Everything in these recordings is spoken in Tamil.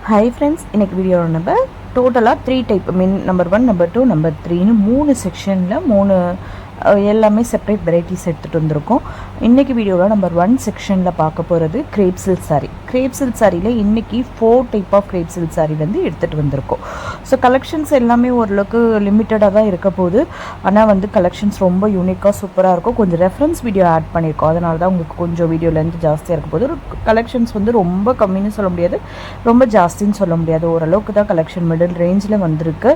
Hi friends, இன்னைக்கு வீடியோ நம்ம டோட்டலாக 3 டைப் மீன் நம்பர் 1 நம்பர் 2 நம்பர் 3ன்னு 3 செக்ஷனில் 3 எல்லாமே செப்பரேட் வெரைட்டிஸ் எடுத்துகிட்டு வந்திருக்கோம். இன்றைக்கி வீடியோவில் நம்பர் 1 செக்ஷனில் பார்க்க போகிறது crepe silk sari. Crepe silk சாரியில் இன்றைக்கி 4 type of crepe silk sari வந்து எடுத்துகிட்டு வந்திருக்கோம். ஸோ கலெக்ஷன்ஸ் எல்லாமே ஓரளவுக்கு லிமிட்டடாக தான் இருக்க போகுது. ஆனால் வந்து கலெக்ஷன்ஸ் ரொம்ப யூனிக்காக சூப்பராக இருக்கும். கொஞ்சம் ரெஃபரன்ஸ் வீடியோ ஆட் பண்ணியிருக்கோம், அதனால தான் உங்களுக்கு கொஞ்சம் வீடியோலேருந்து ஜாஸ்தியாக இருக்க போது. கலெக்ஷன்ஸ் வந்து ரொம்ப கம்மின்னு சொல்ல முடியாது, ரொம்ப ஜாஸ்தின்னு சொல்ல முடியாது, ஓரளவுக்கு தான் கலெக்ஷன் மிடில் ரேஞ்சில் வந்திருக்கு.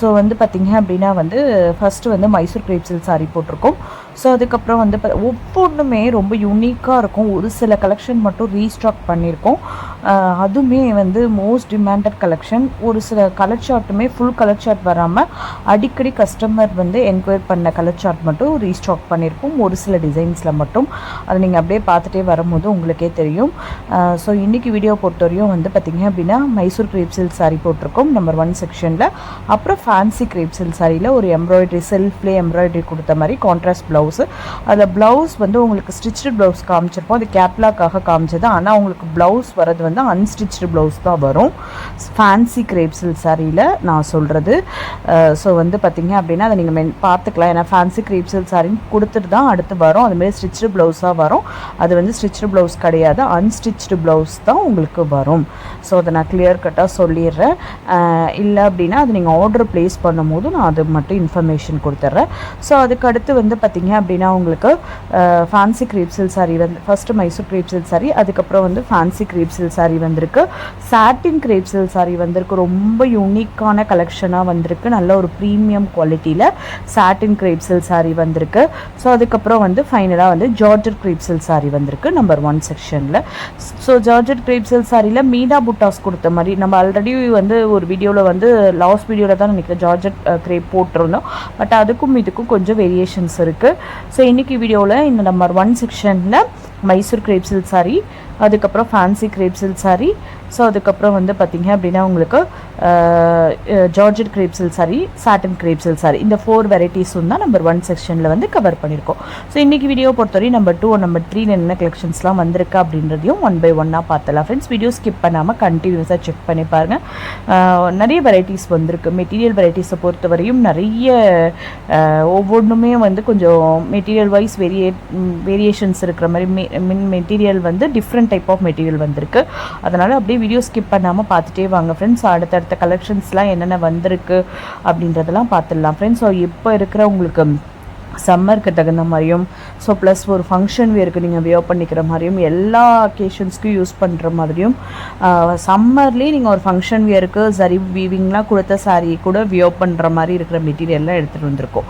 ஸோ வந்து பார்த்திங்க அப்படின்னா வந்து ஃபஸ்ட்டு வந்து மைசூர் கிரேப் சில்க் சாரீ போட்டிருக்கோம். ஸோ அதுக்கப்புறம் வந்து ஒவ்வொன்றுமே ரொம்ப யூனிக்காக இருக்கும். ஒரு சில கலெக்ஷன் மட்டும் ரீஸ்டாக் பண்ணியிருக்கோம், அதுவுமே வந்து மோஸ்ட் டிமாண்டட் கலெக்ஷன். ஒரு சில கலர் சார்ட்டுமே ஃபுல் கலர் சார்ட் வராமல் அடிக்கடி கஸ்டமர் வந்து என்கொயர் பண்ண கலர் சார்ட் மட்டும் ரீஸ்டாக் பண்ணியிருக்கோம், ஒரு சில டிசைன்ஸில் மட்டும். அதை நீங்கள் அப்படியே பார்த்துட்டே வரும்போது உங்களுக்கே தெரியும். ஸோ இன்றைக்கி வீடியோ பொறுத்தவரையும் வந்து பார்த்திங்க அப்படின்னா மைசூர் கிரேப் சில்க் சாரீ போட்டிருக்கோம் நம்பர் 1 செக்ஷனில். அப்புறம் ஃபேன்சி கிரேப் சில்க் சாரியில் ஒரு எம்ப்ராய்டரி செல்ஃப்லேயே எம்ப்ராய்டரி கொடுத்த மாதிரி கான்ட்ராஸ்ட் ப்ளவுஸு. அதில் ப்ளவுஸ் வந்து உங்களுக்கு ஸ்டிச்டு ப்ளவுஸ் காமிச்சிருப்போம், அது கேட்லாக்காக காமிச்சது. ஆனால் உங்களுக்கு ப்ளவுஸ் வரது வந்து அன்ஸ்டிச்டு ப்ளவுஸ் தான் வரும் ஃபேன்சி கிரேப் சில்க் சாரியில் நான் சொல்கிறது. ஸோ வந்து பார்த்திங்க அப்படின்னா அதை நீங்கள் பார்த்துக்கலாம். ஏன்னா ஃபேன்சி கிரேப் சில்க் சாரின்னு கொடுத்துட்டு தான் அடுத்து வரும். அதுமாரி ஸ்டிச்டு ப்ளவுஸாக வரும். அது வந்து ஸ்டிச்டு ப்ளவுஸ் கிடையாது, அன்ஸ்டிச்டு ப்ளவுஸ் தான் உங்களுக்கு வரும். ஸோ அதை நான் கிளியர் கட்டாக சொல்லிடுறேன். இல்லை அப்படின்னா அது நீங்கள் ஆர்டர் ப்ளேஸ் பண்ணும் போது நான் அது மட்டும் இன்ஃபர்மேஷன் கொடுத்துட்றேன். ஸோ அதுக்கு அடுத்து வந்து பார்த்திங்க அப்படின்னா உங்களுக்கு ஃபேன்சி கிரேப் சில்க் சாரீ வந்து first Mysore grape silk sari, அதுக்கப்புறம் வந்து ஃபேன்சி கிரேப் சில்க் சாரீ வந்திருக்கு. சாட்டின் கிரேப் சில்க் சாரீ வந்திருக்கு, ரொம்ப யூனிக்கான கலெக்ஷனாக வந்திருக்கு. நல்ல ஒரு ப்ரீமியம் குவாலிட்டியில் சாட்டின் கிரேப் சில்க் சாரீ வந்திருக்கு. ஸோ அதுக்கப்புறம் வந்து ஃபைனலாக வந்து ஜார்ஜெட் கிரேப் சில்க் சாரீ வந்திருக்கு நம்பர் 1 செக்ஷனில். ஸோ ஜார்ஜெட் கிரேப் சில்க் சாரியில் மீனா புட்டாஸ் கொடுத்த மாதிரி நம்ம ஆல்ரெடி வந்து ஒரு வீடியோவில் வந்து லாஸ்ட் வீடியோவில் தான் நினைக்கிறேன் ஜார்ஜெட் கிரேப் போட்டிருந்தோம். பட் அதுக்கும் இதுக்கும் கொஞ்சம் வேரியேஷன்ஸ் இருக்குது. ஸோ இன்றைக்கி வீடியோவில் இந்த நம்பர் 1 செக்ஷனில் மைசூர் கிரேப் சில்க் சாரீ, அதுக்கப்புறம் fancy grape silk sari, so அதுக்கப்புறம் வந்து பார்த்திங்க அப்படின்னா உங்களுக்கு ஜார்ஜெட் கிரேப் சில்க் சாரீ, சாட்டின் கிரேப் சில்க் சாரீ, இந்த 4 வெரைட்டிஸும் தான் நம்பர் 1 செக்ஷனில் வந்து கவர் பண்ணியிருக்கோம். ஸோ இன்றைக்கி வீடியோ பொறுத்தவரை நம்பர் 2 நம்பர் 3 என்ன கலெக்ஷன்ஸ்லாம் வந்திருக்கு அப்படின்றதையும் 1 by 1 பார்த்தலாம். ஃப்ரெண்ட்ஸ் வீடியோ ஸ்கிப் பண்ணாமல் கண்டினியூஸாக செக் பண்ணி பாருங்கள். நிறைய வெரைட்டிஸ் வந்திருக்கு. மெட்டீரியல் வெரைட்டிஸை பொறுத்தவரையும் நிறைய ஒவ்வொன்றுமே வந்து கொஞ்சம் மெட்டீரியல் வைஸ் வேரியேஷன்ஸ் இருக்கிற மாதிரி மெட்டீரியல் வந்து டிஃப்ரெண்ட் டைப் ஆஃப் மெட்டீரியல் வந்திருக்கு. அதனால் அப்படியே வீடியோ ஸ்கிப் பண்ணாமல் பார்த்துட்டே வாங்க ஃப்ரெண்ட்ஸ். அடுத்தடுத்த கலெக்ஷன்ஸ்லாம் என்னென்ன வந்திருக்கு அப்படின்றதெல்லாம் பார்த்துடலாம் ஃப்ரெண்ட்ஸ். ஸோ இப்போ இருக்கிற உங்களுக்கு சம்மருக்கு தகுந்த மாதிரியும், ஸோ ப்ளஸ் ஒரு ஃபங்க்ஷன் வேருக்கு நீங்கள் வியர் பண்ணிக்கிற மாதிரியும், எல்லா அக்கேஷன்ஸ்க்கும் யூஸ் பண்ணுற மாதிரியும், சம்மர்லேயே நீங்கள் ஒரு ஃபங்க்ஷன் வேருக்கு சரி வீவிங்லாம் கொடுத்த சாரீ கூட வியர் பண்ணுற மாதிரி இருக்கிற மெட்டீரியல்லாம் எடுத்துகிட்டு வந்திருக்கோம்.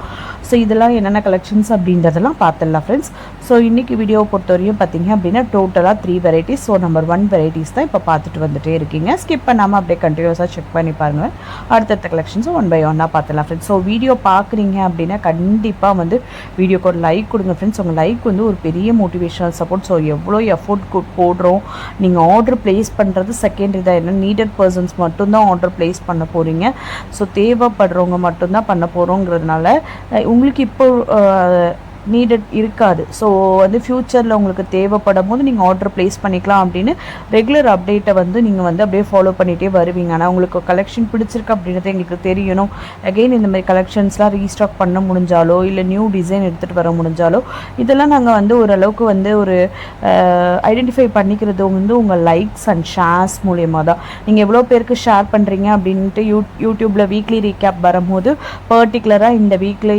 ஸோ இதெல்லாம் என்னென்ன கலெக்ஷன்ஸ் அப்படின்றதெல்லாம் பார்த்துடலாம் ஃப்ரெண்ட்ஸ். ஸோ இன்றைக்கி வீடியோவை பொறுத்தவரையும் பார்த்திங்க அப்படின்னா டோட்டலாக 3 வெரைட்டிஸ். ஸோ நம்பர் 1 வெரைட்டிஸ் தான் இப்போ பார்த்துட்டு வந்துகிட்டே இருக்கீங்க. ஸ்கிப் பண்ணாமல் அப்படியே கண்டினியூஸாக செக் பண்ணி பாருங்கள். அடுத்தடுத்த கலெக்ஷன்ஸும் 1 by 1 பார்த்துடலாம் ஃப்ரெண்ட்ஸ். ஸோ வீடியோ பார்க்குறீங்க அப்படின்னா கண்டிப்பாக வந்து வீடியோக்கு ஒரு லைக் கொடுங்க ஃப்ரெண்ட்ஸ். உங்கள் லைக் வந்து ஒரு பெரிய மோட்டிவேஷனல் சப்போர்ட். ஸோ எவ்வளோ எஃபோர்ட் போடுறோம், நீங்கள் ஆர்டர் ப்ளேஸ் பண்ணுறது செகண்டரி தான். என்ன நீடட் பர்சன்ஸ் மட்டும்தான் ஆர்டர் ப்ளேஸ் பண்ண போகிறீங்க. ஸோ தேவைப்படுறவங்க மட்டும்தான் பண்ண போகிறோங்கிறதுனால உங்களுக்கு இப்போ நீடட் இருக்காது. ஸோ வந்து ஃப்யூச்சரில் உங்களுக்கு தேவைப்படும் போது நீங்கள் ஆர்டர் ப்ளேஸ் பண்ணிக்கலாம் அப்படின்னு ரெகுலர் அப்டேட்டை வந்து நீங்கள் வந்து அப்படியே ஃபாலோ பண்ணிகிட்டே வருவீங்க. ஆனால் உங்களுக்கு கலெக்ஷன் பிடிச்சிருக்கு அப்படின்றது எங்களுக்கு தெரியணும். அகெயின் இந்த மாதிரி கலெக்ஷன்ஸ்லாம் ரீஸ்டாக் பண்ண முடிஞ்சாலோ இல்லை நியூ டிசைன் எடுத்துகிட்டு வர முடிஞ்சாலோ இதெல்லாம் நாங்கள் வந்து ஓரளவுக்கு வந்து ஒரு ஐடென்டிஃபை பண்ணிக்கிறது வந்து உங்கள் லைக்ஸ் அண்ட் ஷேர்ஸ் மூலியமாக தான். நீங்கள் எவ்வளோ பேருக்கு ஷேர் பண்ணுறீங்க அப்படின்ட்டு யூடியூப்பில் வீக்லி ரீகேப் வரும்போது பர்டிகுலராக இந்த வீக்கில்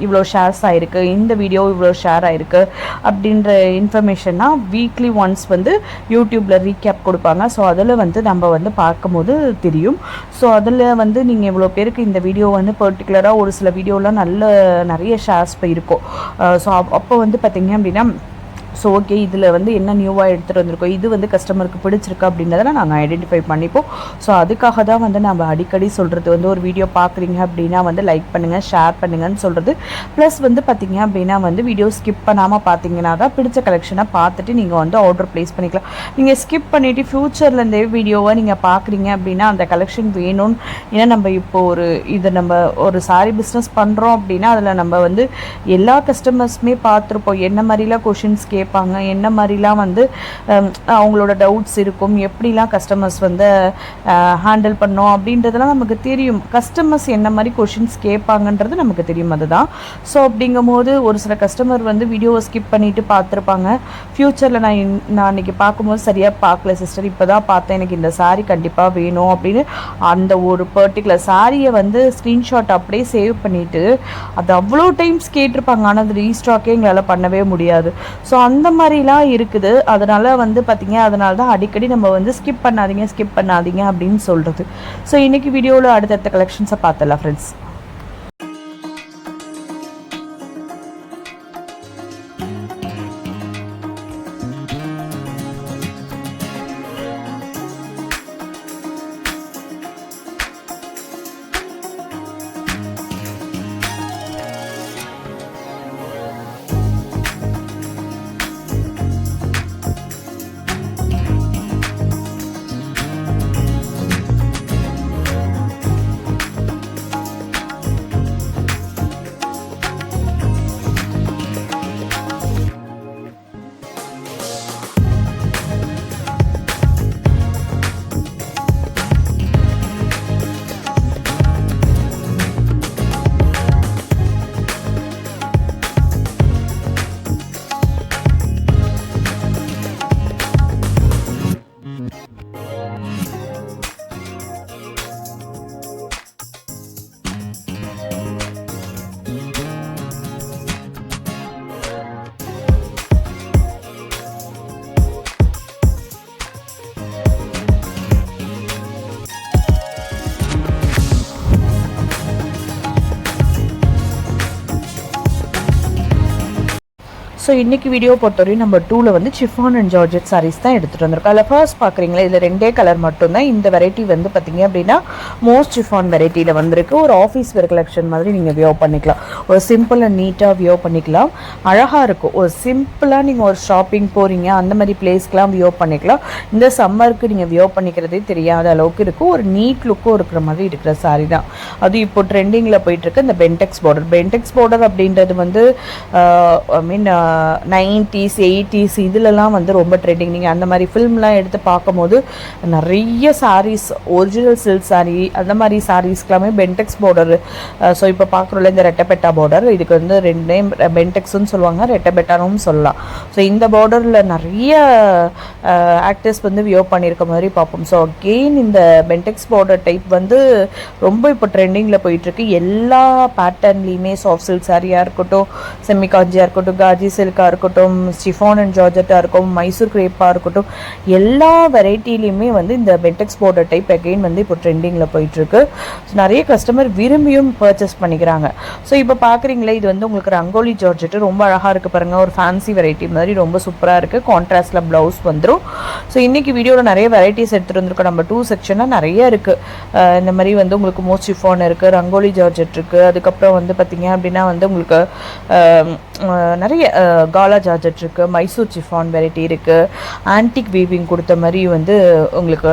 இவ்வளோ ஷேர்ஸ் ஆகிருக்கு, இந்த வீடியோ இவ்வளோ ஷேர் ஆகிருக்கு அப்படின்ற இன்ஃபர்மேஷன்னா வீக்லி ஒன்ஸ் வந்து யூடியூப்பில் ரீகேப் கொடுப்பாங்க. ஸோ அதில் வந்து நம்ம வந்து பார்க்கும்போது தெரியும். ஸோ அதில் வந்து நீங்கள் இவ்வளோ பேருக்கு இந்த வீடியோ வந்து பர்டிகுலராக ஒரு சில வீடியோலாம் நிறைய ஷேர்ஸ் போயிருக்கும். ஸோ அப்போ வந்து பார்த்திங்க அப்படின்னா ஸோ ஓகே இதில் வந்து என்ன நியூவாக எடுத்துகிட்டு வந்திருக்கோம், இது வந்து கஸ்டமருக்கு பிடிச்சிருக்கு அப்படின்றதெல்லாம் நாங்கள் ஐடென்டிஃபை பண்ணிப்போம். ஸோ அதுக்காக தான் வந்து நம்ம அடிக்கடி சொல்கிறது வந்து ஒரு வீடியோ பார்க்குறீங்க அப்படின்னா வந்து லைக் பண்ணுங்கள், ஷேர் பண்ணுங்கன்னு சொல்கிறது. ப்ளஸ் வந்து பார்த்திங்க அப்படின்னா வந்து வீடியோ ஸ்கிப் பண்ணாமல் பார்த்தீங்கன்னா தான் பிடிச்ச கலெக்ஷனை பார்த்துட்டு நீங்கள் வந்து ஆர்டர் ப்ளேஸ் பண்ணிக்கலாம். நீங்கள் ஸ்கிப் பண்ணிவிட்டு ஃப்யூச்சரில் இந்த வீடியோவை நீங்கள் பார்க்குறீங்க அப்படின்னா அந்த கலெக்ஷன் வேணும்னு, ஏன்னா நம்ம இப்போது நம்ம ஒரு சாரி பிஸ்னஸ் பண்ணுறோம் அப்படின்னா அதில் நம்ம வந்து எல்லா கஸ்டமர்ஸுமே பார்த்துருப்போம் என்ன மாதிரிலாம் கொஷின்ஸ் கேட்பாங்க, என்ன மாதிரிலாம் வந்து அவங்களோட டவுட்ஸ் இருக்கும், எப்படிலாம் கஸ்டமர்ஸ் வந்து ஹேண்டில் பண்ணோம் அப்படின்றதெல்லாம் நமக்கு தெரியும். கஸ்டமர்ஸ் என்ன மாதிரி கொஷின்ஸ் கேட்பாங்கன்றது நமக்கு தெரியும். அதுதான். ஸோ அப்படிங்கும் போது ஒரு சில கஸ்டமர் வந்து வீடியோவை ஸ்கிப் பண்ணிவிட்டு பார்த்துருப்பாங்க. ஃப்யூச்சரில் நான் இன்றைக்கி பார்க்கும்போது சரியாக பார்க்கல சிஸ்டர், இப்போ தான் பார்த்தேன், எனக்கு இந்த சாரீ கண்டிப்பாக வேணும் அப்படின்னு அந்த ஒரு பர்டிகுலர் சாரியை வந்து ஸ்க்ரீன்ஷாட் அப்படியே சேவ் பண்ணிவிட்டு அது அவ்வளோ டைம்ஸ் கேட்டிருப்பாங்க. ஆனால் அது ரீஸ்டாக்கே எங்களால் பண்ணவே முடியாது. ஸோ அந்த மாதிரிலாம் இருக்குது. அதனால் வந்து பார்த்திங்க, அதனால தான் அடிக்கடி நம்ம வந்து ஸ்கிப் பண்ணாதீங்க அப்படின்னு சொல்கிறது. ஸோ இன்றைக்கி வீடியோவில் அடுத்தடுத்த கலெக்ஷன்ஸை பார்த்துடலாம் ஃப்ரெண்ட்ஸ். ஸோ இன்றைக்கி வீடியோ பொறுத்தவரையும் நம்பர் 2ல் வந்து சிஃபான் அண்ட் ஜார்ஜெட் சாரீஸ் தான் எடுத்துகிட்டு வந்திருக்கோம். அதில் ஃபர்ஸ்ட் பார்க்குறீங்களா, இதில் 2 கலர் மட்டும்தான். இந்த வெரைட்டி வந்து பார்த்திங்க அப்படின்னா மோஸ்ட் சிஃபான் வெரைட்டியில் வந்திருக்கு. ஒரு ஆஃபீஸ் வேர் கலெக்ஷன் மாதிரி நீங்கள் வியோ பண்ணிக்கலாம். ஒரு சிம்பிள் அண்ட் நீட்டாக வியோ பண்ணிக்கலாம். அழகாக இருக்கும். ஒரு சிம்பிளாக நீங்கள் ஒரு ஷாப்பிங் போகிறீங்க அந்த மாதிரி பிளேஸ்க்கெலாம் வியோ பண்ணிக்கலாம். இந்த சம்மருக்கு நீங்கள் வியோ பண்ணிக்கிறதே தெரியாத அளவுக்கு இருக்கும். ஒரு நீட் லுக்கும் இருக்கிற மாதிரி இருக்கிற சாரீ தான். அது இப்போ ட்ரெண்டிங்கில் போயிட்டுருக்கு. இந்த பென்டெக்ஸ் பார்டர் அப்படின்றது வந்து ஐ மீன் 90s 80s இதிலலாம் வந்து ரொம்ப ட்ரெண்டிங். நீங்கள் அந்த மாதிரி ஃபில்ம்லாம் எடுத்து பார்க்கும்போது நிறைய சாரீஸ், ஒரிஜினல் சில்க் சாரீ அந்த மாதிரி சாரீஸ்க்கெல்லாமே பென்டெக்ஸ் பார்டர். ஸோ இப்போ பார்க்குறோம்ல இந்த ரெட்டபெட்டா பார்டர், இதுக்கு வந்து 2 நேம், பென்டெக்ஸ்ன்னு சொல்லுவாங்க, ரெட்டபெட்டானும் சொல்லலாம். ஸோ இந்த பார்டரில் நிறைய ஆக்டர்ஸ் வந்து வியோ பண்ணியிருக்க மாதிரி பார்ப்போம். ஸோ அகெயின் இந்த பென்டெக்ஸ் பார்டர் டைப் வந்து ரொம்ப இப்போ ட்ரெண்டிங்கில் போயிட்டுருக்கு. எல்லா பேட்டர்ன்லேயுமே சாஃப்ட் சில்க் சாரியாக இருக்கட்டும், செமி காஞ்சியாக இருக்கட்டும், காஜி சில்காக இருக்கட்டும், சிஃபான் அண்ட் ஜார்ஜெட்டாக இருக்கும், மைசூர் கிரேப்பாக இருக்கட்டும், எல்லா வெரைட்டிலையுமே வந்து இந்த பென்டெக்ஸ் பார்டர் டைப் அகெயின் வந்து இப்போ ட்ரெண்டிங்கில் போயிட்டுருக்கு. நிறைய கஸ்டமர் விரும்பியும் பர்ச்சேஸ் பண்ணிக்கிறாங்க. ஸோ இப்போ பார்க்குறீங்களே, இது வந்து உங்களுக்கு ரங்கோலி ஜார்ஜெட்டு ரொம்ப அழகாக இருக்குது பாருங்கள். ஒரு ஃபேன்சி வெரைட்டி மாதிரி ரொம்ப சூப்பராக இருக்குது. கான்ட்ராஸ்டில் ப்ளவுஸ் வந்துடும். ஸோ இன்றைக்கி வீடியோவில் நிறைய வெரைட்டிஸ் எடுத்துகிட்டு வந்திருக்கோம். நம்ம 2 செக்ஷனாக நிறைய இருக்குது. இந்த மாதிரி வந்து உங்களுக்கு மோஸ்ட் சிஃபான் இருக்குது, ரங்கோலி ஜார்ஜெட் இருக்குது, அதுக்கப்புறம் வந்து பார்த்திங்க அப்படின்னா வந்து உங்களுக்கு நிறைய காலா ஜார்ஜெட் இருக்குது, மைசூர் சிஃபான் வெரைட்டி இருக்குது, ஆன்டிக் வீவிங் கொடுத்த மாதிரி வந்து உங்களுக்கு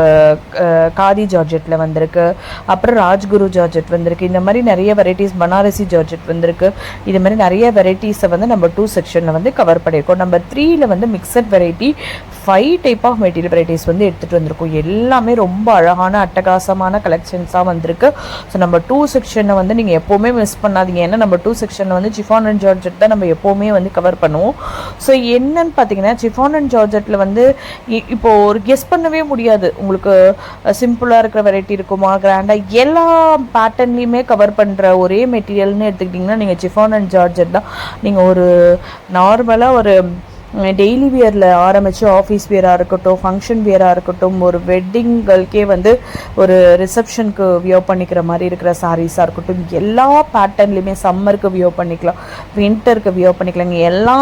காதி ஜார்ஜெட்டில் வந்திருக்கு, அப்புறம் ராஜ்குரு ஜார்ஜெட் வந்திருக்கு. இந்த மாதிரி நிறைய வெரைட்டிஸ், பனாரசி ஜார்ஜெட் வந்திருக்கு. இது மாதிரி நிறைய வெரைட்டிஸை வந்து நம்ம 2 செக்ஷனில் வந்து கவர் பண்ணியிருக்கோம். நம்பர் 3ல் வந்து mixed variety 5 type of material varieties வந்து எடுத்துகிட்டு வந்திருக்கோம். எல்லாமே ரொம்ப அழகான அட்டகாசமான கலெக்ஷன்ஸாக வந்திருக்கு. ஸோ நம்ம 2 செக்ஷனை வந்து நீங்கள் எப்போவுமே மிஸ் பண்ணாதீங்க. ஏன்னா நம்ம 2 செக்ஷனில் வந்து சிஃபான் அண்ட் ஜார்ஜெட் தான் நம்ம எப்போவுமே வந்து கவர் பண்ணுவோம். ஸோ என்னன்னு பார்த்தீங்கன்னா, சிஃபான் அண்ட் ஜார்ஜெட்டில் வந்து இப்போது ஒரு கெஸ் பண்ணவே முடியாது. உங்களுக்கு சிம்பிளாக இருக்கிற வெரைட்டி இருக்குமா, கிராண்டாக, எல்லா பேட்டர்ன்லேயுமே கவர் பண்ணுற ஒரே மெட்டீரியல்னு எடுத்துக்கிட்டிங்கன்னா நீங்கள் சிஃபான் அண்ட் ஜார்ஜெட் தான். நீங்கள் ஒரு நார்மலாக ஒரு டெய்லி வியரில் ஆரம்பித்து ஆஃபீஸ் வியராக இருக்கட்டும், ஃபங்க்ஷன் வியராக இருக்கட்டும், ஒரு வெட்டிங்களுக்கே வந்து ஒரு ரிசப்ஷனுக்கு வியோ பண்ணிக்கிற மாதிரி இருக்கிற சாரீஸாக இருக்கட்டும், எல்லா பேட்டர்ன்லேயுமே சம்மருக்கு வியோ பண்ணிக்கலாம், வின்டருக்கு வியோ பண்ணிக்கலாங்க, எல்லா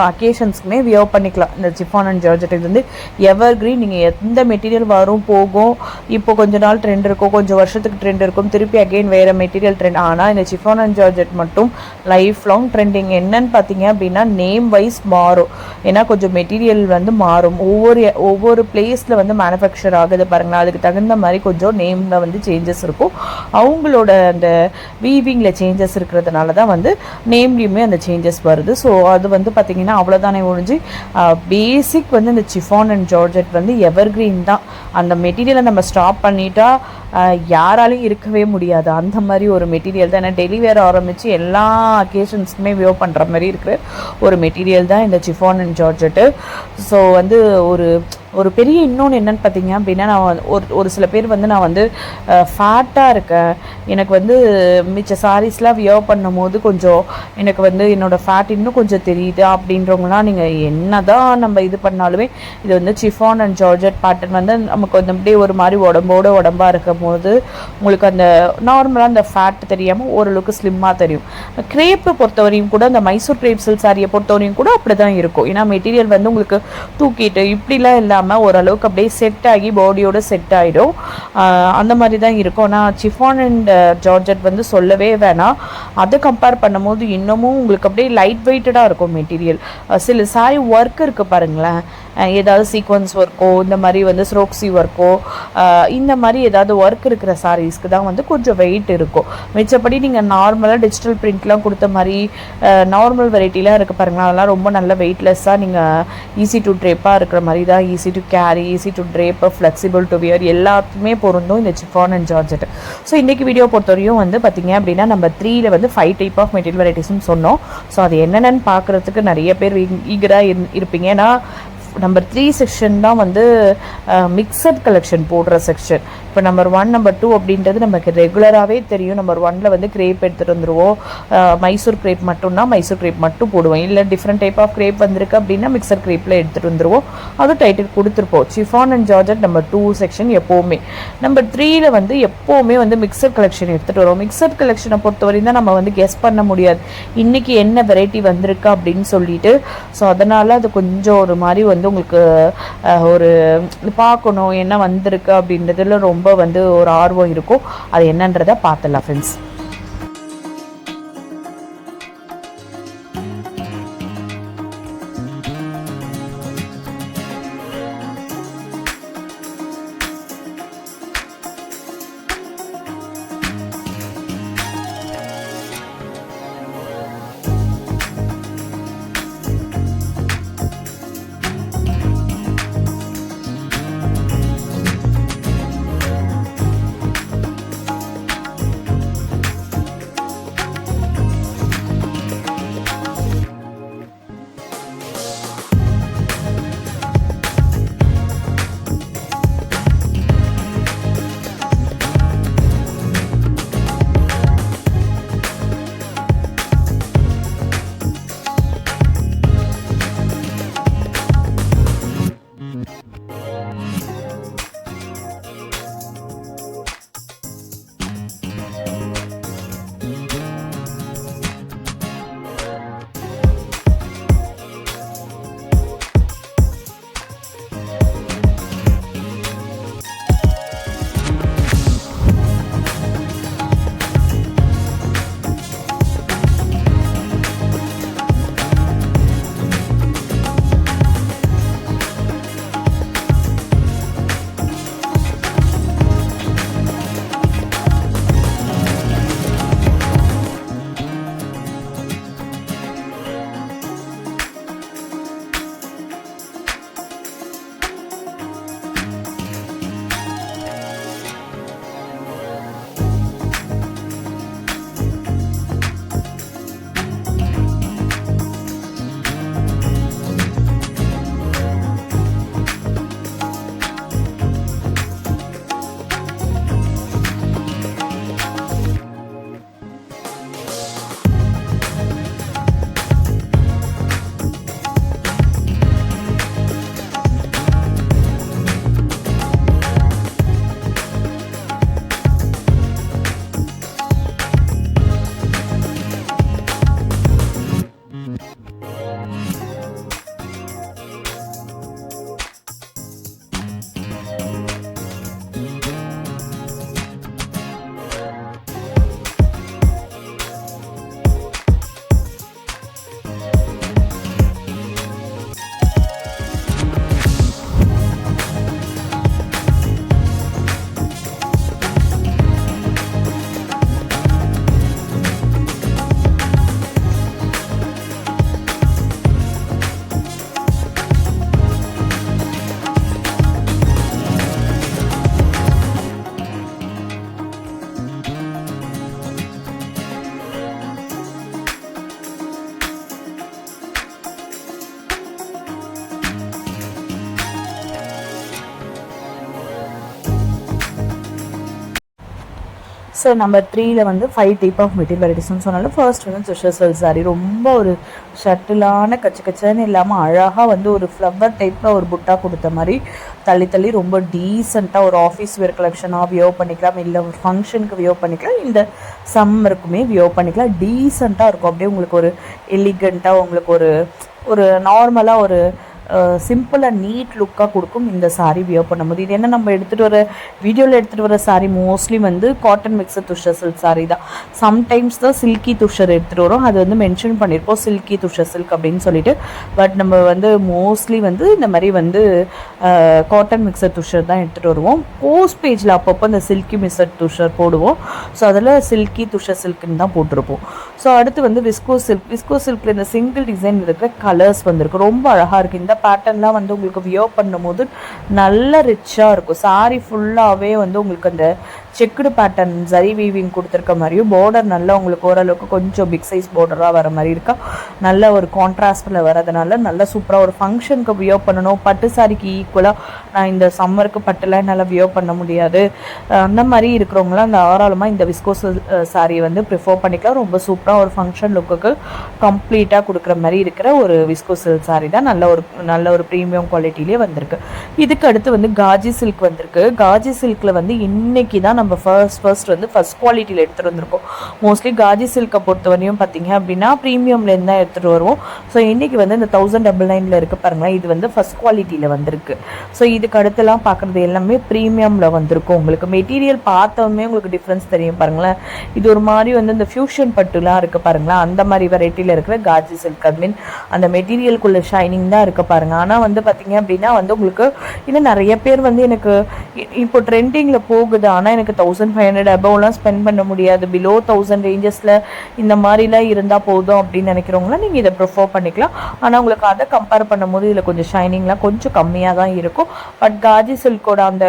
அக்கேஷன்ஸுக்குமே வியோ பண்ணிக்கலாம். இந்த சிஃபான் அண்ட் ஜார்ஜெட் இது வந்து எவர் கிரீன். நீங்கள் எந்த மெட்டீரியல் வரும் போகும், இப்போ கொஞ்ச நாள் ட்ரெண்ட் இருக்கும், கொஞ்சம் வருஷத்துக்கு ட்ரெண்ட் இருக்கும், திருப்பி அகெயின் வேறு மெட்டீரியல் ட்ரெண்ட். ஆனால் இந்த சிஃபான் அண்ட் ஜார்ஜெட் மட்டும் லைஃப் லாங் ட்ரெண்டிங். என்னன்னு பார்த்தீங்க அப்படின்னா நேம் வைஸ் மாறும். ஏன்னா கொஞ்சம் மெட்டீரியல் வந்து மாறும், ஒவ்வொரு பிளேஸில் வந்து மேனுஃபேக்சர் ஆகுது பாருங்களா, அதுக்கு தகுந்த மாதிரி கொஞ்சம் நேமில் வந்து சேஞ்சஸ் இருக்கும். அவங்களோட அந்த வீவிங்கில் சேஞ்சஸ் இருக்கிறதுனால தான் வந்து நேம்லேயுமே அந்த சேஞ்சஸ் வருது. ஸோ அது வந்து பார்த்திங்கன்னா அவ்வளோதானே ஒழிஞ்சு பேசிக் வந்து இந்த சிஃபான் அண்ட் ஜார்ஜெட் வந்து எவர்கிரீன் தான். அந்த மெட்டீரியலை நம்ம ஸ்டாப் பண்ணிட்டா யாராலையும் இருக்கவே முடியாது, அந்த மாதிரி ஒரு மெட்டீரியல் தான். ஏன்னா டெய்லி வேர் ஆரம்பித்து எல்லா அக்கேஷன்ஸ்க்குமே வியர் பண்ணுற மாதிரி இருக்கிற ஒரு மெட்டீரியல் தான் இந்த சிஃபான் அண்ட் ஜார்ஜெட்டு. ஸோ வந்து ஒரு பெரிய இன்னொன்று என்னென்னு பார்த்தீங்க அப்படின்னா, நான் ஒரு சில பேர் வந்து நான் வந்து ஃபேட்டாக இருக்கேன், எனக்கு வந்து மிச்ச சாரீஸ்லாம் வியர் பண்ணும் போது கொஞ்சம் எனக்கு வந்து என்னோடய ஃபேட் இன்னும் கொஞ்சம் தெரியுது அப்படின்றவங்களாம், நீங்கள் என்ன தான் நம்ம இது பண்ணாலுமே இது வந்து சிஃபான் அண்ட் ஜார்ஜெட் பேட்டர்ன் வந்து நமக்கு வந்து அப்படியே ஒரு மாதிரி உடம்பாக இருக்கும் போது உங்களுக்கு அந்த நார்மலாக அந்த ஃபேட் தெரியாமல் ஓரளவுக்கு ஸ்லிம்மாக தெரியும். கிரேப்பை பொறுத்தவரையும் கூட அந்த மைசூர் கிரேப் சில்க் சாரியை பொறுத்தவரையும் கூட அப்படி தான் இருக்கும். ஏன்னா மெட்டீரியல் வந்து உங்களுக்கு தூக்கிட்டு இப்படிலாம் இல்லாமல் ஓரளவுக்கு அப்படியே செட் ஆகி பாடியோட செட் ஆகிடும், அந்த மாதிரி தான் இருக்கும். ஆனால் சிஃபான் அண்ட் ஜார்ஜெட் வந்து சொல்லவே வேணாம், அதை கம்பேர் பண்ணும்போது இன்னமும் உங்களுக்கு அப்படியே லைட் வெயிட்டடாக இருக்கும் மெட்டீரியல். சில சாரி ஒர்க் இருக்குது பாருங்களேன், ஏதாவது சீக்வன்ஸ் ஒர்க்கோ இந்த மாதிரி வந்து ஸ்ரோக்ஸி ஒர்க்கோ இந்த மாதிரி ஏதாவது ஒர்க் இருக்கிற சாரீஸ்க்கு தான் வந்து கொஞ்சம் வெயிட் இருக்கும். மிச்சப்படி நீங்கள் நார்மலாக டிஜிட்டல் பிரிண்ட்லாம் கொடுத்த மாதிரி நார்மல் வெரைட்டிலாம் இருக்குது பாருங்களா, அதெல்லாம் ரொம்ப நல்ல வெயிட்லெஸ்ஸாக நீங்கள் ஈஸி டு ட்ரேப்பாக இருக்கிற மாதிரி தான், easy to carry, easy to drape, flexible to wear எல்லாத்துக்குமே பொருந்தும் இந்த சிஃபான் அண்ட் ஜார்ஜெட். ஸோ இன்றைக்கி வீடியோ பொறுத்தவரையும் வந்து பார்த்திங்க அப்படின்னா நம்ம 3ல் வந்து 5 டைப் ஆஃப் மெட்டீரியல் வெரைட்டிஸ்னு சொன்னோம். ஸோ அது என்னென்னு பார்க்குறதுக்கு நிறைய பேர் ஈகராக இருப்பீங்க. ஏன்னா நம்பர் 3 செக்ஷன் தான் வந்து மிக்சட் கலெக்ஷன் போடுற செக்ஷன். இப்போ நம்பர் 1 நம்பர் 2 அப்படின்றது நமக்கு ரெகுலராகவே தெரியும். நம்பர் 1ல் வந்து கிரேப் எடுத்துகிட்டு வந்துடுவோம், மைசூர் கிரேப் மட்டும்னா மைசூர் கிரேப் மட்டும் போடுவோம், இல்லை டிஃப்ரெண்ட் டைப் ஆஃப் கிரேப் வந்திருக்கு அப்படின்னா மிக்சர் கிரேப்பில் எடுத்துகிட்டு வந்துடுவோம், அதுவும் டைட்டில் கொடுத்துருப்போம். Chiffon and georgette number 2 section எப்போவுமே. நம்பர் 3ல் வந்து எப்போவுமே வந்து மிக்சர் கலெக்ஷன் எடுத்துகிட்டு வரும். மிக்சர் கலெக்ஷனை பொறுத்தவரையும் தான் நம்ம வந்து கெஸ் பண்ண முடியாது இன்றைக்கி என்ன வெரைட்டி வந்திருக்கு அப்படின்னு சொல்லிட்டு. ஸோ அதனால் அது கொஞ்சம் ஒரு மாதிரி வந்து உங்களுக்கு ஒரு பார்க்கணும் என்ன வந்திருக்கு அப்படின்றதுல ரொம்ப வந்து ஒரு ஆர்வம் இருக்கும். அது என்னன்றதை பார்த்துடலாம் ஃப்ரெண்ட்ஸ். ஸோ நம்பர் 3ல வந்து 5 டைப் ஆஃப் மெட்டீரியல் வெரைட்டிஸ்னு சொன்னாலும் ஃபர்ஸ்ட் வந்து துஷர் சில்க் சாரி ரொம்ப ஒரு ஷட்டிலான கச்சன்னு இல்லாமல் அழகாக வந்து ஒரு ஃப்ளவர் டைப்பில் ஒரு புட்டா கொடுத்த மாதிரி தள்ளி ரொம்ப டீசெண்டாக ஒரு ஆஃபீஸ் வேர் கலெக்ஷனாக வியோ பண்ணிக்கலாம், இல்லை ஒரு ஃபங்க்ஷனுக்கு வியோ பண்ணிக்கலாம், இந்த சம்மருக்குமே வியோ பண்ணிக்கலாம். டீசெண்டாக இருக்கும், அப்படியே உங்களுக்கு ஒரு எலிகண்ட்டாக உங்களுக்கு ஒரு நார்மலாக ஒரு சிம்பிள் அண்ட் நீட் லுக்காக கொடுக்கும் இந்த சாரீ வியர் பண்ணும்போது. இது என்ன நம்ம எடுத்துகிட்டு வர வீடியோவில் எடுத்துகிட்டு வர சாரீ மோஸ்ட்லி வந்து cotton mixture tussar silk sari தான். சம்டைம்ஸ் தான் சில்கி துஷர் எடுத்துகிட்டு வரும், அது வந்து மென்ஷன் பண்ணியிருப்போம் சில்கி துஷர் சில்க் அப்படின்னு சொல்லிட்டு. பட் நம்ம வந்து மோஸ்ட்லி வந்து இந்த மாதிரி வந்து காட்டன் மிக்சர் துஷர் தான் எடுத்துகிட்டு வருவோம். போஸ்ட் பேஜில் அப்பப்போ இந்த சில்கி மிக்சர் துஷர் போடுவோம். ஸோ அதில் சில்கி துஷர் சில்க்குன்னு தான் போட்டிருப்போம். ஸோ அடுத்து வந்து விஸ்கோ சில்கில் இந்த சிங்கிள் டிசைன் இருக்கிற கலர்ஸ் வந்துருக்கு, ரொம்ப அழகாக இருக்குது. இந்த பேட்டர்ன்லாம் வந்து உங்களுக்கு வியர் பண்ணும்போது நல்ல ரிச்சாக இருக்கும். சாரி ஃபுல்லாகவே வந்து உங்களுக்கு அந்த செக்குடு பேட்டர்ன் சரி வீவிங் கொடுத்துருக்க மாதிரியும் பார்டர் நல்லா உங்களுக்கு ஓரளவுக்கு கொஞ்சம் பிக் சைஸ் பார்டராக வர மாதிரி இருக்கா, நல்ல ஒரு கான்ட்ராஸ்டில் வரதுனால நல்ல சூப்பராக ஒரு ஃபங்க்ஷனுக்கு வியர் பண்ணணும். பட்டு சாரிக்கு ஈக்குவலாக நான் இந்த சம்மருக்கு பட்டுலாம் என்னால் வியர் பண்ண முடியாது, அந்த மாதிரி இருக்கிறவங்களாம் அந்த தாராளமாக இந்த விஸ்கோ சாரியை வந்து ப்ரிஃபர் பண்ணிக்கலாம். ரொம்ப சூப்பராக ஒரு ஃபங்க்ஷன் லுக்குக்கு கம்ப்ளீட்டாக கொடுக்குற மாதிரி இருக்கிற ஒரு விஸ்கோ சில்க் சாரி தான். நல்ல ஒரு ப்ரீமியம் குவாலிட்டிலே வந்திருக்கு. இதுக்கு அடுத்து வந்து காஜி சில்க் வந்திருக்கு. காஜி சில்கில் வந்து இன்னைக்கு தான் நம்ம ஃபர்ஸ்ட் வந்து ஃபர்ஸ்ட் குவாலிட்டியில் எடுத்துகிட்டு வந்திருக்கோம். மோஸ்ட்லி காஜி சில்கை பொறுத்தவரையும் பார்த்தீங்க அப்படின்னா ப்ரீமியம்லேருந்து தான் எடுத்துகிட்டு வருவோம். ஸோ இன்றைக்கி வந்து இந்த 1099 இருக்குது பாருங்களேன், இது வந்து ஃபர்ஸ்ட் குவாலிட்டியில் வந்திருக்கு. ஸோ இதுக்கு அடுத்தெல்லாம் பார்க்குறது எல்லாமே ப்ரீமியமில் வந்திருக்கும். உங்களுக்கு மெட்டீரியல் பார்த்தோமே உங்களுக்கு டிஃப்ரென்ஸ் தெரியும் பாருங்களேன். இது ஒரு மாதிரி வந்து இந்த ஃபியூஷன் பட்டுலாம் இருக்குது பாருங்களேன், அந்த மாதிரி வெரைட்டியில் இருக்கிற காஜி சில்க். அது மீன் அந்த மெட்டீரியலுக்குள்ள ஷைனிங் தான் இருக்குது பாருங்கள். ஆனால் வந்து பார்த்தீங்க அப்படின்னா வந்து உங்களுக்கு இன்னும் நிறைய பேர் வந்து எனக்கு இப்போ ட்ரெண்டிங்கில் போகுது, ஆனால் எனக்கு 1500 அபவ்லாம் ஸ்பெண்ட் பண்ண முடியாது, பிலோ 1000 ரேஞ்சஸில் இந்த மாதிரிலாம் இருந்தால் போதும் அப்படின்னு நினைக்கிறவங்களாம் நீங்கள் இதை ப்ரிஃபர் பண்ணிக்கலாம். ஆனால் உங்களுக்கு அதை கம்பேர் பண்ணும்போது இதில் கொஞ்சம் ஷைனிங்லாம் கொஞ்சம் கம்மியாக தான் இருக்கும். பட் காஜி சில்கோட அந்த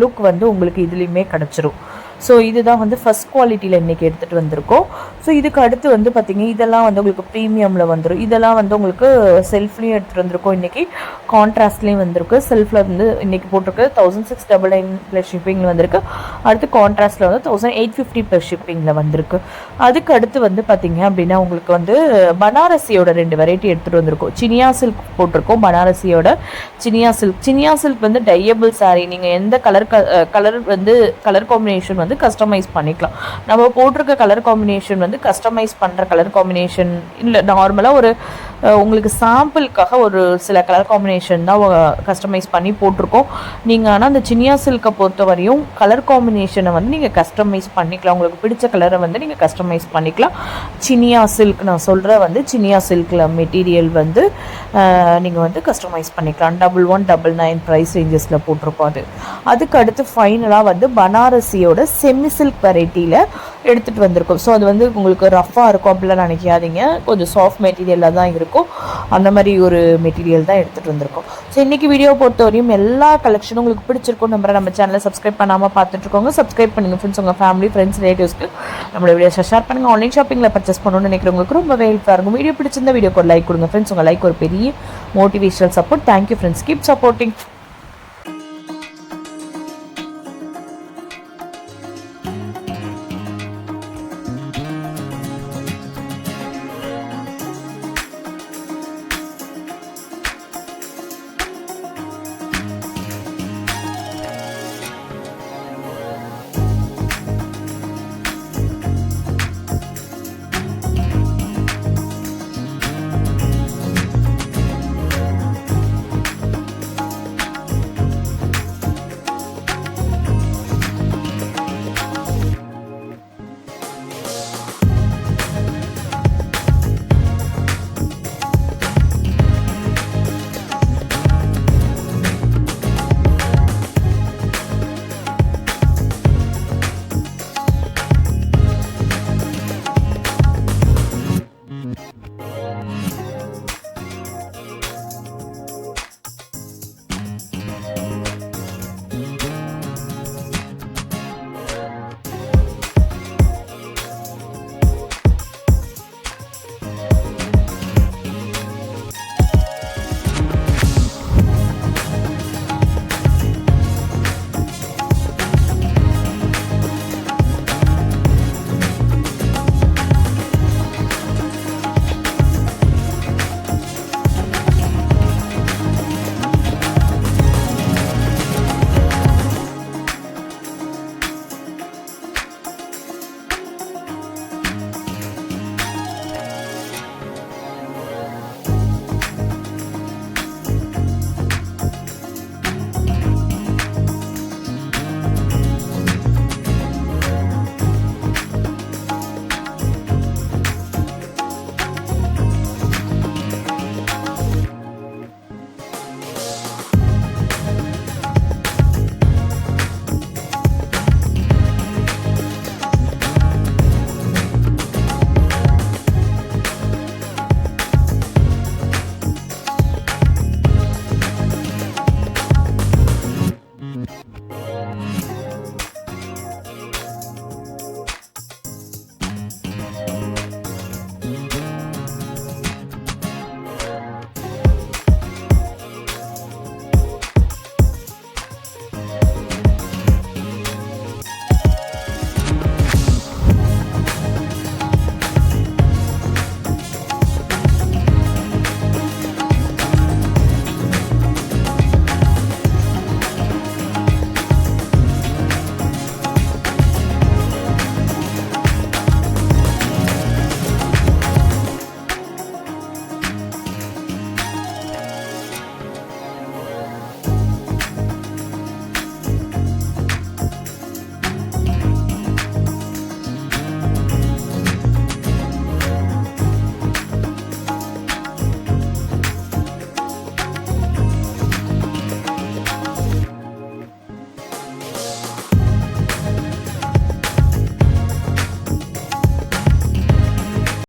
லுக் வந்து உங்களுக்கு இதுலேயுமே கிடச்சிரும். ஸோ இதுதான் வந்து ஃபஸ்ட் குவாலிட்டியில் இன்றைக்கி எடுத்துகிட்டு வந்திருக்கோம். ஸோ இதுக்கு அடுத்து வந்து பார்த்திங்க இதெல்லாம் வந்து உங்களுக்கு ப்ரீமியமில் வந்துடும். இதெல்லாம் வந்து உங்களுக்கு செல்ஃப்லேயும் எடுத்துகிட்டு வந்திருக்கோம், இன்றைக்கி கான்ட்ராஸ்ட்லேயும் வந்திருக்கு. செல்ஃபில் வந்து இன்றைக்கி போட்டிருக்கு 1699 ப்ளஸ் ஷிப்பிங்கில் வந்திருக்கு. அடுத்து கான்ட்ராஸ்ட்டில் வந்து 1850 ப்ளஸ் ஷிப்பிங்கில் வந்திருக்கு. அதுக்கு அடுத்து வந்து பார்த்திங்க அப்படின்னா உங்களுக்கு வந்து பனாரசியோட 2 வெரைட்டி எடுத்துகிட்டு வந்திருக்கோம். சினியா சில்க் போட்டிருக்கோம், பனாரசியோட சினியா சில்க் வந்து டையபிள் சாரீ. நீங்கள் எந்த கலர் காம்பினேஷன் வந்து கஸ்டமைஸ் பண்ணிக்கலாம். நம்ம போட்டிருக்க கலர் காம்பினேஷன் வந்து கஸ்டமைஸ் பண்ணுற கலர் காம்பினேஷன் இல்லை, நார்மலாக ஒரு உங்களுக்கு சாம்பிளுக்காக ஒரு சில கலர் காம்பினேஷன் தான் கஸ்டமைஸ் பண்ணி போட்டிருக்கோம். நீங்கள் ஆனால் அந்த சினியா சில்கை பொறுத்த வரையும் கலர் காம்பினேஷனை வந்து நீங்கள் கஸ்டமைஸ் பண்ணிக்கலாம், உங்களுக்கு பிடிச்ச கலரை வந்து நீங்கள் கஸ்டமைஸ் பண்ணிக்கலாம். சினியா சில்க் நான் சொல்கிற வந்து சினியா சில்கில் மெட்டீரியல் வந்து நீங்கள் வந்து கஸ்டமைஸ் பண்ணிக்கலாம். 1199 ப்ரைஸ் ரேஞ்சஸில் போட்டிருக்கோம். அதுக்கு அடுத்து ஃபைனலாக வந்து பனாரசியோட செமி சில்க் வெரைட்டியில் எடுத்துகிட்டு வந்திருக்கோம். ஸோ அது வந்து உங்களுக்கு ரஃப்பாக இருக்கும் அப்படிலாம் நினைக்காதீங்க, கொஞ்சம் சாஃப்ட் மெட்டீரியலாக தான் இருக்கும். அந்த மாதிரி ஒரு மெட்டீரியல் தான் எடுத்துகிட்டு வந்திருக்கோம். ஸோ இன்றைக்கி வீடியோ பொறுத்தவரையும் எல்லா கலெக்ஷனும் உங்களுக்கு பிடிச்சிருக்கும் நம்பரை நம்ம சேனலை சப்ஸ்கிரைப் பண்ணாமல் பார்த்துட்ருக்கோங்க. சப்ஸ்கிரைப் பண்ணுங்கள் ஃப்ரெண்ட்ஸ், உங்கள் ஃபேமிலி ஃப்ரெண்ட்ஸ் ரிலேட்டிவ்ஸ்க்கு நம்மளோட வீடியோஸை ஷேர் பண்ணுங்கள். ஆன்லைன் ஷாப்பிங்கில் பர்ச்சேஸ் பண்ணணும்னு நினைக்கிறவங்களுக்கு ரொம்ப ஹெல்ப்ஃபுல்லாக இருக்கும். வீடியோ பிடிச்சிருந்த வீடியோக்கு ஒரு லைக் கொடுங்க ஃப்ரெண்ட்ஸ், உங்கள் லைக் ஒரு பெரிய motivational support. Thank you friends, keep supporting.